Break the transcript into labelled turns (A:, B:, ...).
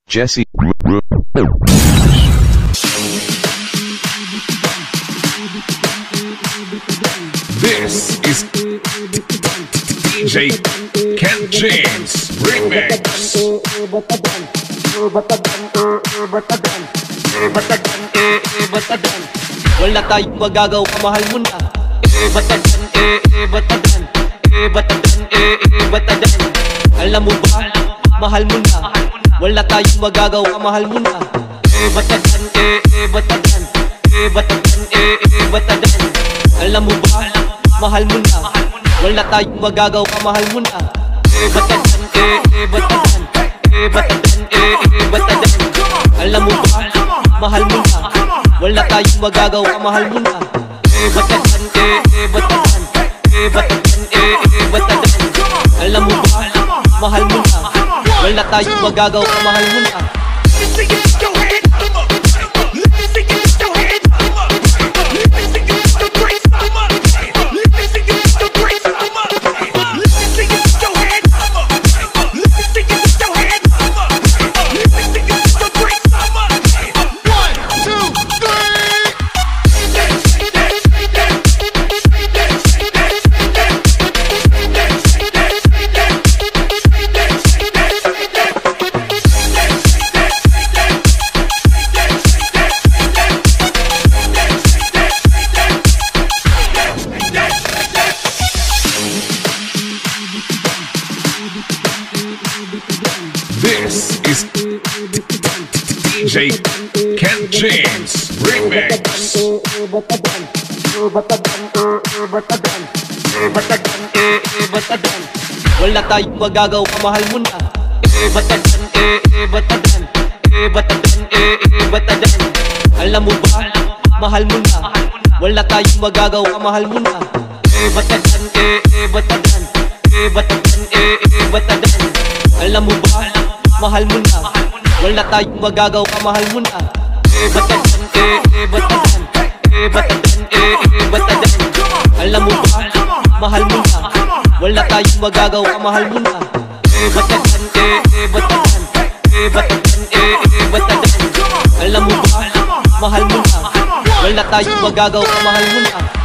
A: Jesse.
B: This is DJ Ken James Remix.
C: Wala tayong magagawa, mahal mo na. Batadan, batadan, batadan, batadan. Alam mo ba, mahal mo na. Wala tayong magagawa, mahal mo na. Batadan, batadan, batadan, batadan. Alam mo ba, mahal mo na. Wala tayong magagawa, mahal mo na. Batadan, batadan, batadan, batadan. Alam mo ba, mahal mo na. Wala tayong magagawa, mahal mo na. Batadan, batadan, batadan, batadan. Alam mo ba, mahal mo na. Wala tayong magagawa, mahal mo na.
B: This is DJ Ken James Remix.
C: Wala tayong magagawa, mahal mo na. Batadan, batadan, batadan, batadan. Alam mo ba, mahal mo na. Wala tayong magagawa, mahal mo na. Batadan, batadan, batadan, batadan. Alam mo ba, mahal mo na. Wala tayong magagawa, mahal mo na. Batadan, batadan, batadan, batadan. Alam mo ba, mahal mo na. Wala tayong magagawa, mahal mo na. Batadan, batadan, batadan, batadan. Alam mo ba, mahal mo na. Wala tayong magagawa, mahal mo na.